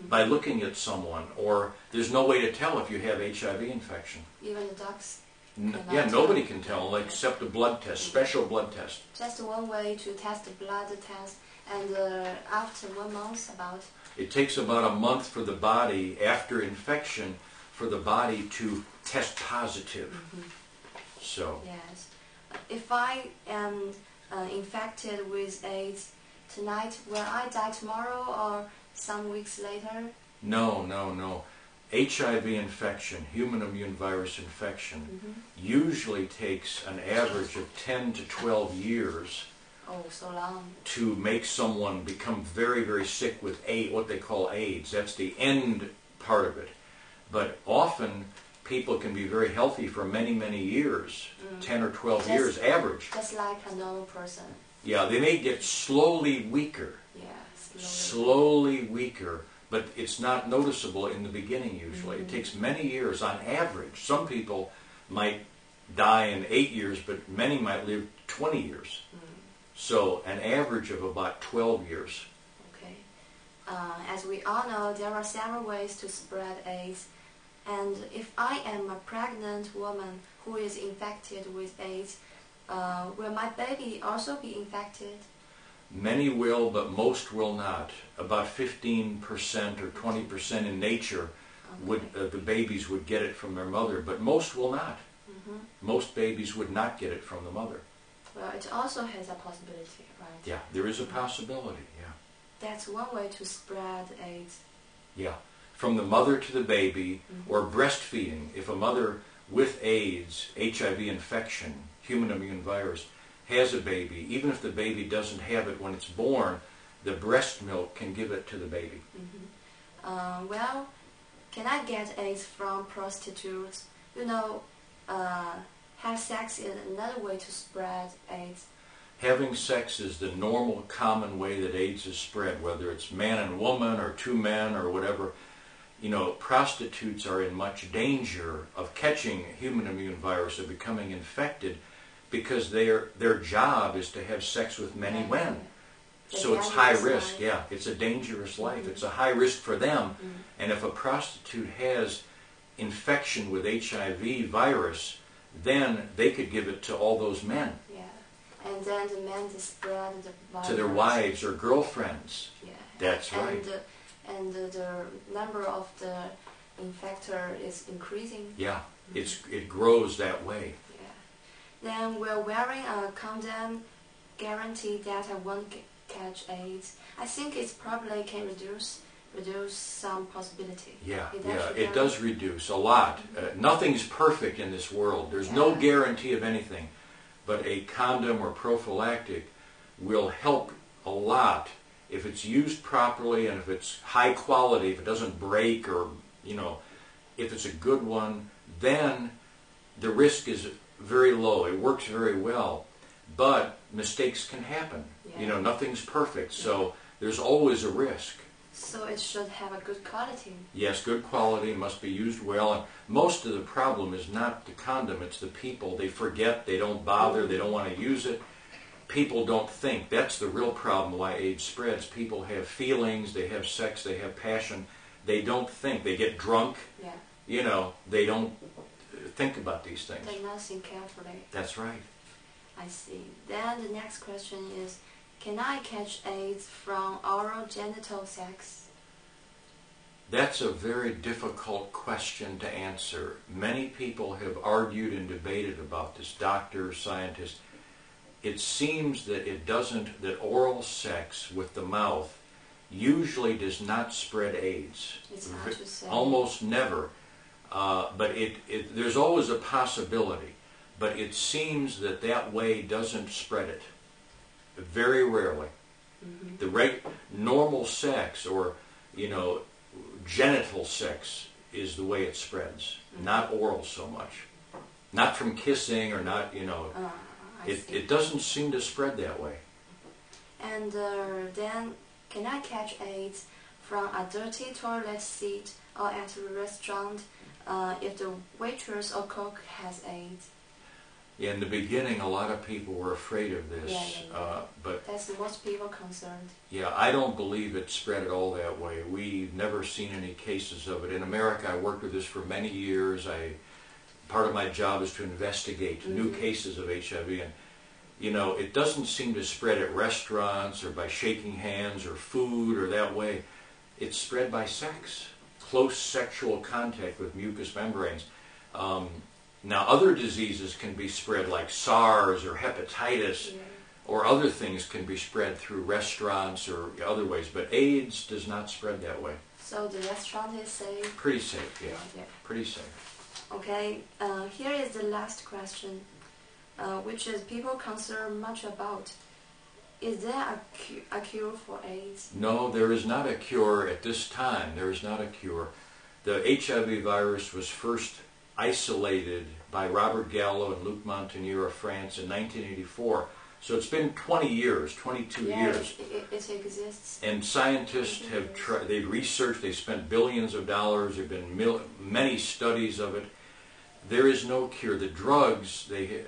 by looking at someone, or there's no way to tell if you have HIV infection. Even the docs? Yeah, nobody can tell except a blood test, special blood test. Just one way to test the blood test, and after 1 month about? It takes about a month for the body, after infection, for the body to test positive. So. Yes. If I am infected with AIDS tonight, will I die tomorrow or some weeks later? No. HIV infection, human immune virus infection, usually takes an average of 10 to 12 years. Oh, so long. To make someone become very, very sick with what they call AIDS. That's the end part of it. But often people can be very healthy for many, many years, 10 or 12 years average. Just like a normal person. Yeah, they may get slowly weaker. Yeah, slowly weaker, but it's not noticeable in the beginning usually. It takes many years on average. Some people might die in 8 years, but many might live 20 years. So an average of about 12 years. Okay. As we all know, there are several ways to spread AIDS. And if I am a pregnant woman who is infected with AIDS, will my baby also be infected? Many will, but most will not. About 15% or 20% in nature would the babies would get it from their mother, but most will not. Most babies would not get it from the mother. Well, it also has a possibility, right? Yeah, there is a possibility, yeah. That's one way to spread AIDS. Yeah, from the mother to the baby, or breastfeeding. If a mother with AIDS, HIV infection, human immune virus, has a baby, even if the baby doesn't have it when it's born, the breast milk can give it to the baby. Well, can I get AIDS from prostitutes? You know, have sex is another way to spread AIDS. Having sex is the normal, common way that AIDS is spread, whether it's man and woman or two men or whatever. You know, prostitutes are in much danger of catching human immune virus, of becoming infected, because their job is to have sex with many men. So it's high risk, yeah. It's a dangerous life. It's a high risk for them. And if a prostitute has infection with HIV virus, then they could give it to all those men. Yeah. And then the men spread the virus to their wives or girlfriends. Yeah. That's right. And the number of the infector is increasing. Yeah. It grows that way. Then will wearing a condom guarantee that I won't catch AIDS? I think it probably can reduce some possibility. Yeah, it does reduce a lot. Nothing's perfect in this world. There's no guarantee of anything. But a condom or prophylactic will help a lot if it's used properly and if it's high quality, if it doesn't break, or, if it's a good one, then the risk is very low. It works very well. But mistakes can happen. Nothing's perfect. So there's always a risk. So it should have a good quality. Yes, good quality, must be used well. And most of the problem is not the condom, it's the people. They forget, they don't bother, they don't want to use it. People don't think. That's the real problem why AIDS spreads. People have feelings, they have sex, they have passion. They don't think. They get drunk. They don't think about these things. They not think carefully. That's right. I see. Then the next question is, can I catch AIDS from oral genital sex? That's a very difficult question to answer. Many people have argued and debated about this, doctors, scientists. It seems that that oral sex with the mouth usually does not spread AIDS. It's hard to say. Almost never. But there's always a possibility. But it seems that way doesn't spread it. Very rarely. The normal sex, or genital sex, is the way it spreads. Not oral so much. Not from kissing, or not, it doesn't seem to spread that way. And then, can I catch AIDS from a dirty toilet seat or at a restaurant if the waitress or cook has AIDS? In the beginning, a lot of people were afraid of this, but that's most people concerned. Yeah, I don't believe it spread at all that way. We've never seen any cases of it. In America, I worked with this for many years. Part of my job is to investigate new cases of HIV, and you know, it doesn't seem to spread at restaurants or by shaking hands or food or that way. It's spread by sex, close sexual contact with mucous membranes. Now, other diseases can be spread like SARS or hepatitis, or other things can be spread through restaurants or other ways, but AIDS does not spread that way. So the restaurant is safe? Pretty safe, yeah. Pretty safe. Okay, here is the last question, which is people concern much about. Is there a cure for AIDS? No, there is not a cure at this time. There is not a cure. The HIV virus was first isolated by Robert Gallo and Luc Montagnier of France in 1984. So it's been 20 years, 22 years. It exists. And scientists have tried, they've researched, they've spent billions of dollars, there have been many studies of it. There is no cure. The drugs, the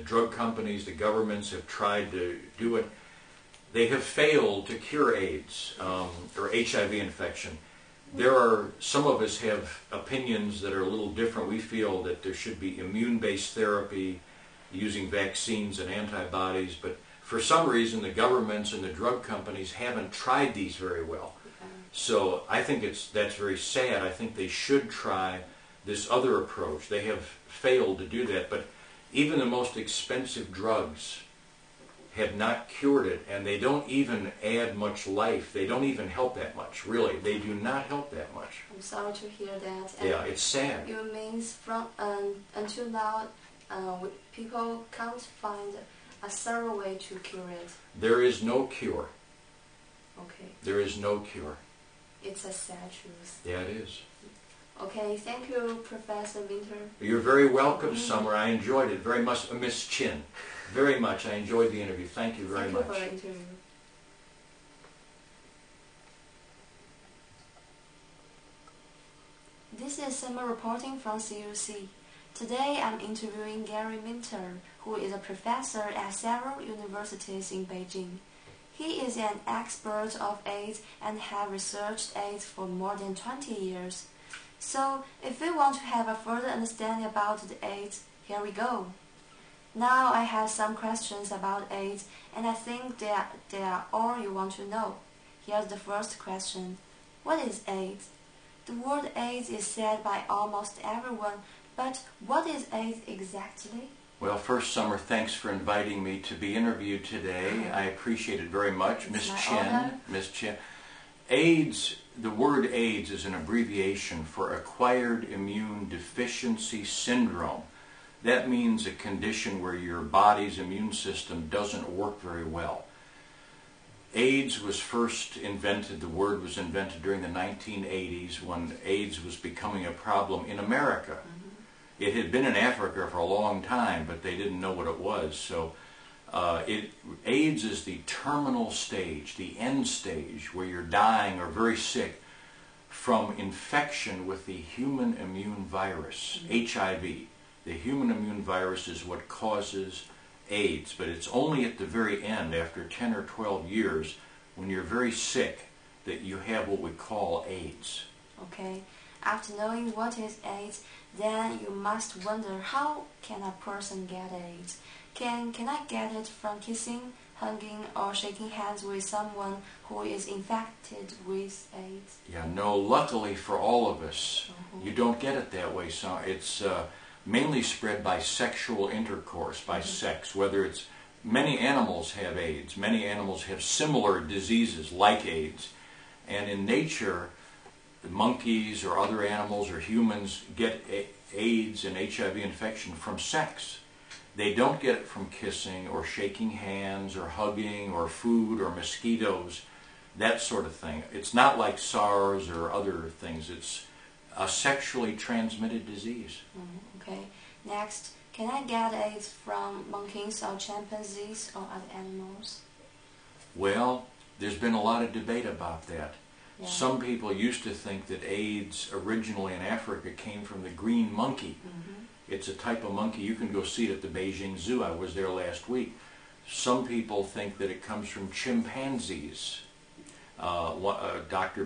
drug companies, the governments have tried to do it. They have failed to cure AIDS or HIV infection. Some of us have opinions that are a little different. We feel that there should be immune-based therapy using vaccines and antibodies, but for some reason the governments and the drug companies haven't tried these very well. So I think that's very sad. I think they should try this other approach. They have failed to do that, but even the most expensive drugs have not cured it, and they don't even add much life. They don't even help that much, really. They do not help that much. I'm sorry to hear that. Yeah, it's sad. It means from until now, people can't find a thorough way to cure it. There is no cure. Okay. There is no cure. It's a sad truth. Yeah, it is. Okay, thank you, Professor Winter. You're very welcome, Summer. I enjoyed it very much. Miss Chin, very much. I enjoyed the interview. Thank you very much. Thank you for the interview. This is Summer reporting from CUC. Today I'm interviewing Gary Minter, who is a professor at several universities in Beijing. He is an expert of AIDS and has researched AIDS for more than 20 years. So, if we want to have a further understanding about the AIDS, here we go. Now I have some questions about AIDS, and I think they are all you want to know. Here's the first question. What is AIDS? The word AIDS is said by almost everyone, but what is AIDS exactly? Well, first, Summer, thanks for inviting me to be interviewed today. I appreciate it very much. Miss Chen. AIDS, the word AIDS is an abbreviation for Acquired Immune Deficiency Syndrome. That means a condition where your body's immune system doesn't work very well. AIDS was first invented, the word was invented during the 1980s when AIDS was becoming a problem in America. It had been in Africa for a long time, but they didn't know what it was. So AIDS is the terminal stage, the end stage, where you're dying or very sick from infection with the human immune virus, HIV. The human immune virus is what causes AIDS, but it's only at the very end, after 10 or 12 years, when you're very sick, that you have what we call AIDS. Okay. After knowing what is AIDS, then you must wonder, how can a person get AIDS? Can I get it from kissing, hugging, or shaking hands with someone who is infected with AIDS? Yeah, no, luckily for all of us, you don't get it that way. So it's mainly spread by sexual intercourse, by sex, whether it's many animals have AIDS, many animals have similar diseases like AIDS, and in nature, the monkeys or other animals or humans get AIDS and HIV infection from sex. They don't get it from kissing or shaking hands or hugging or food or mosquitoes, that sort of thing. It's not like SARS or other things. It's a sexually transmitted disease. Okay. Next, can I get AIDS from monkeys or chimpanzees or other animals? Well, there's been a lot of debate about that. Yeah. Some people used to think that AIDS originally in Africa came from the green monkey. It's a type of monkey. You can go see it at the Beijing Zoo. I was there last week. Some people think that it comes from chimpanzees. Dr.